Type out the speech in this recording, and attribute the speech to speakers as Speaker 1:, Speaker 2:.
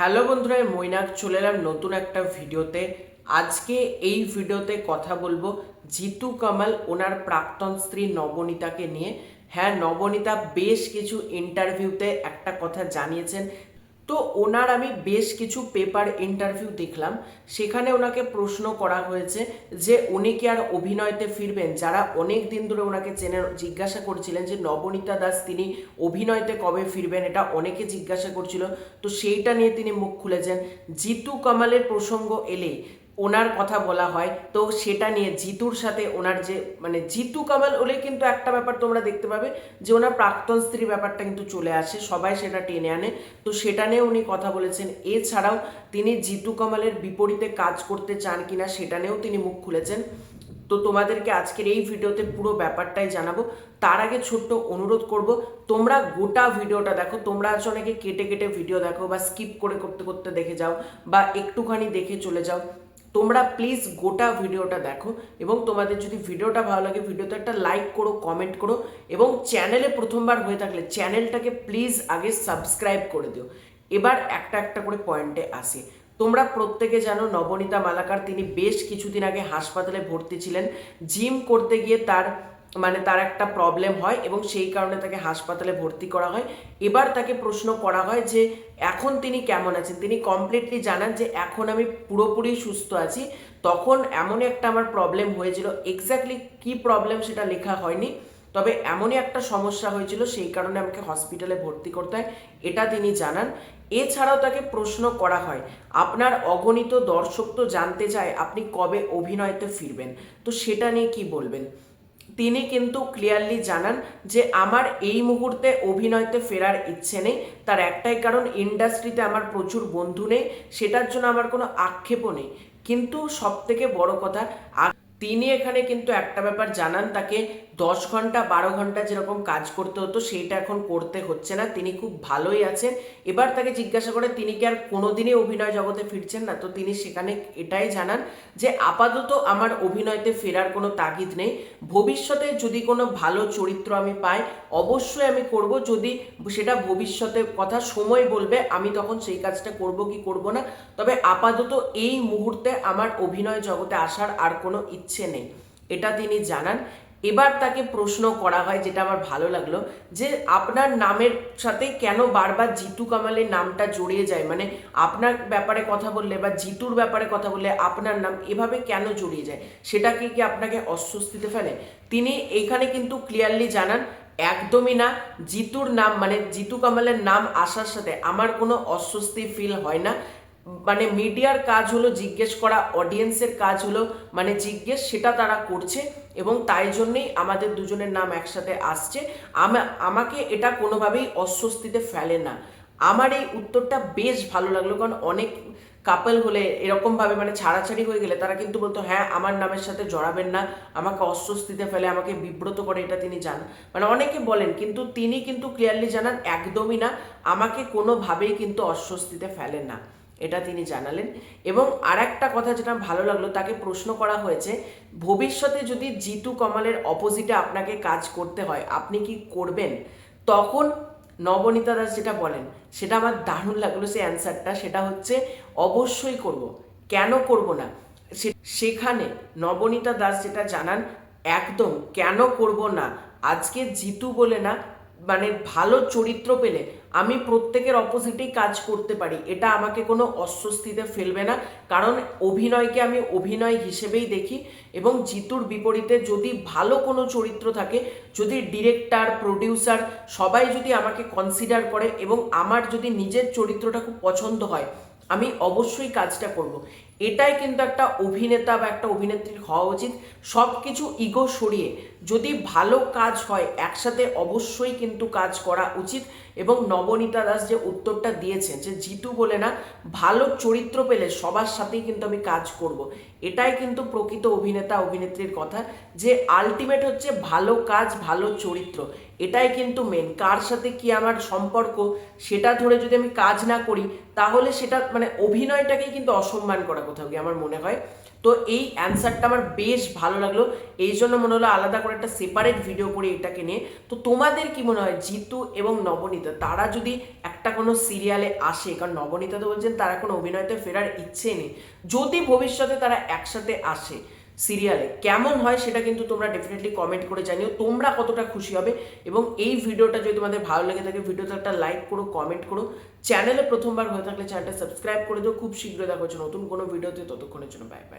Speaker 1: Hello বন্ধুরা, আমি মৈনাক চলে এলাম নতুন একটা ভিডিওতে। আজকে এই ভিডিওতে কথা বলবো জিতু কামাল ওনার প্রাক্তন স্ত্রী নবনীতাকে নিয়ে। হ্যাঁ, নবনীতা বেশ কিছু ইন্টারভিউতে একটা কথা জানিয়েছেন। তো ওনার আমি বেশ কিছু পেপার ইন্টারভিউ দেখলাম, সেখানে ওনাকে প্রশ্ন করা হয়েছে যে উনি কি আর অভিনয়তে ফিরবেন। যারা অনেক দিন ধরে ওনাকে চেনে জিজ্ঞাসা করছিলেন যে নবনীতা দাস তিনি অভিনয়তে কবে ফিরবেন, এটা অনেকে জিজ্ঞাসা করছিল। তো সেইটা নিয়ে তিনি মুখ খুলেছেন। জিতু কামালের প্রসঙ্গ এলেই ওনার কথা বলা হয়, তো সেটা নিয়ে জিতুর সাথে ওনার যে জিতু কামাল হলে কিন্তু একটা ব্যাপার তোমরা দেখতে পাবে যে ওনার প্রাক্তন স্ত্রী ব্যাপারটা কিন্তু চলে আসে, সবাই সেটা টেনে আনে। তো সেটা নিয়ে উনি কথা বলেছেন। এছাড়াও তিনি জিতু কামালের বিপরীতে কাজ করতে চান কিনা সেটা নিয়েও তিনি মুখ খুলেছেন। তো তোমাদেরকে আজকের এই ভিডিওতে পুরো ব্যাপারটাই জানাবো। তার আগে ছোট্ট অনুরোধ করব, তোমরা গোটা ভিডিওটা দেখো। তোমরা আছো অনেকে কেটে কেটে ভিডিও দেখো বা স্কিপ করে করতে করতে দেখে যাও বা একটুখানি দেখে চলে যাও। তোমরা প্লিজ গোটা ভিডিওটা দেখো এবং তোমাদের যদি ভিডিওটা ভালো লাগে ভিডিওতে একটা লাইক করো, কমেন্ট করো এবং চ্যানেলে প্রথমবার হয়ে থাকলে চ্যানেলটাকে প্লিজ আগে সাবস্ক্রাইব করে দিও। এবার একটা একটা করে পয়েন্টে আসি। তোমরা প্রত্যেকে জানো নবনীতা মালাকার তিনি বেশ কিছুদিন আগে হাসপাতালে ভর্তি ছিলেন। জিম করতে গিয়ে তার একটা প্রবলেম হয় এবং সেই কারণে তাকে হাসপাতালে ভর্তি করা হয়। এবার তাকে প্রশ্ন করা হয় যে এখন তিনি কেমন আছেন। তিনি কমপ্লিটলি জানান যে এখন আমি পুরোপুরি সুস্থ আছি। তখন এমনই একটা আমার প্রবলেম হয়েছিল, এক্স্যাক্টলি কি প্রবলেম সেটা লেখা হয়নি, তবে এমনই একটা সমস্যা হয়েছিল সেই কারণে আমাকে হসপিটালে ভর্তি করতে হয়, এটা তিনি জানান। এছাড়াও তাকে প্রশ্ন করা হয় আপনার অগণিত দর্শক তো জানতে চায় আপনি কবে অভিনয়তে ফিরবেন, তো সেটা নিয়ে কি বলবেন। তিনি কিন্তু ক্লিয়ারলি জানান যে আমার এই মুহূর্তে অভিনয়তে ফেরার ইচ্ছে নেই। তার একটাই কারণ, ইন্ডাস্ট্রিতে আমার প্রচুর বন্ধু নেই, সেটার জন্য আমার কোনো আক্ষেপও নেই। কিন্তু সব থেকে বড় কথা, তিনি এখানে কিন্তু একটা ব্যাপার জানান, তাকে 10 ঘন্টা 12 ঘন্টা যেরকম কাজ করতে হতো সেইটা এখন করতে হচ্ছে না, তিনি খুব ভালোই আছেন। এবার তাকে জিজ্ঞাসা করে তিনি কি আর কোনোদিনই অভিনয় জগতে ফিরছেন না, তো তিনি সেখানে এটাই জানান যে আপাতত আমার অভিনয়তে ফেরার কোনো তাগিদ নেই। ভবিষ্যতে যদি কোনো ভালো চরিত্র আমি পাই অবশ্যই আমি করব, যদি সেটা ভবিষ্যতের কথা সময় বলবে আমি তখন সেই কাজটা করব কি করব না। তবে আপাতত এই মুহূর্তে আমার অভিনয় জগতে আসার আর কোনো ইচ্ছে নেই, এটা তিনি জানান। এবার তাকে প্রশ্ন করা হয়, যেটা আমার ভালো লাগলো, যে আপনার নামের সাথে কেন বারবার জিতু কামালের নামটা জড়িয়ে যায়, আপনার ব্যাপারে কথা বললে বা জিতুর ব্যাপারে কথা বললে আপনার নাম এভাবে কেন জড়িয়ে যায়, সেটাকে কি আপনাকে অস্বস্তিতে ফেলে। তিনি এইখানে কিন্তু ক্লিয়ারলি জানান একদমই না, জিতুর নাম জিতু কামালের নাম আসার সাথে আমার কোনো অস্বস্তি ফিল হয় না। মিডিয়ার কাজ হলো জিজ্ঞেস করা, অডিয়েন্সের কাজ হলো জিজ্ঞেস, সেটা তারা করছে এবং তাই জন্যই আমাদের দুজনের নাম একসাথে আসছে। আমাকে এটা কোনোভাবেই অস্বস্তিতে ফেলে না। আমার এই উত্তরটা বেশ ভালো লাগলো, কারণ অনেক কাপল হলে এরকমভাবে ছাড়াছাড়ি হয়ে গেলে তারা কিন্তু বলতো হ্যাঁ আমার নামের সাথে জড়াবেন না, আমাকে অস্বস্তিতে ফেলে, আমাকে বিব্রত করে, এটা তিনি জানান। অনেকে বলেন, কিন্তু তিনি কিন্তু ক্লিয়ারলি জানান একদমই না, আমাকে কোনোভাবেই কিন্তু অস্বস্তিতে ফেলেন না, এটা তিনি জানালেন। এবং আর একটা কথা যেটা ভালো লাগলো, তাকে প্রশ্ন করা হয়েছে ভবিষ্যতে যদি জিতু কামালের অপোজিটে আপনাকে কাজ করতে হয় আপনি কি করবেন। তখন নবনীতা দাস যেটা বলেন সেটা আমার দারুণ লাগলো, সেই অ্যান্সারটা, সেটা হচ্ছে অবশ্যই করব, কেন করব না। সেখানে নবনীতা দাস যেটা জানান, একদম কেন করব না, আজকে জিতু বলে না, ভালো চরিত্র পেলে আমি প্রত্যেকের অপোজিটেই কাজ করতে পারি, এটা আমাকে কোনো অস্বস্তিতে ফেলবে না, কারণ অভিনয়কে আমি অভিনয় হিসেবেই দেখি। এবং জিতুর বিপরীতে যদি ভালো কোনো চরিত্র থাকে, যদি ডিরেক্টর প্রডিউসার সবাই যদি আমাকে কনসিডার করে এবং আমার যদি নিজের চরিত্রটা খুব পছন্দ হয় আমি অবশ্যই কাজটা করব। এটাই কিন্তু একটা অভিনেতা বা একটা অভিনেত্রীর হওয়া উচিত। সব কিছু ইগো সরিয়ে যদি ভালো কাজ হয় একসাথে অবশ্যই কিন্তু কাজ করা উচিত। এবং নবনীতা দাস যে উত্তরটা দিয়েছে যে জিতু বলে না, ভালো চরিত্র পেলে সবার সাথেই কিন্তু আমি কাজ করব, এটাই কিন্তু প্রকৃত অভিনেতা অভিনেত্রীর কথা, যে আলটিমেট হচ্ছে ভালো কাজ ভালো চরিত্র, এটাই কিন্তু মেন। কার সাথে কি আমার সম্পর্ক সেটা ধরে যদি আমি কাজ না করি তাহলে সেটা অভিনয়টাকেই কিন্তু অসম্মান করা কোথাও গিয়ে আমার মনে হয়। তো এই অ্যান্সারটা আমার বেশ ভালো লাগলো, এই জন্য মনে হলো আলাদা করে একটা সেপারেট ভিডিও করি এটাকে নিয়ে। তো তোমাদের কি মনে হয় জিতু এবং নবনীতা তারা যদি একটা কোনো সিরিয়ালে আসে, কারণ নবনীতা তো বলছেন তারা কোনো অভিনয়তে ফেরার ইচ্ছে নেই, যদি ভবিষ্যতে তারা একসাথে আসে সিরিয়ালে কেমন হয় সেটা কিন্তু তোমরা ডেফিনেটলি কমেন্ট করে জানিও তোমরা কতটা খুশি হবে। এবং এই ভিডিওটা যদি তোমাদের ভালো লেগে থাকে ভিডিওতে একটা লাইক করো, কমেন্ট করো, চ্যানেলে প্রথমবার হয়ে থাকলে চ্যানেলটা সাবস্ক্রাইব করে দিও। খুব শীঘ্রই দেখা হচ্ছে নতুন কোনো ভিডিওতে, ততক্ষণের জন্য বাই বাই।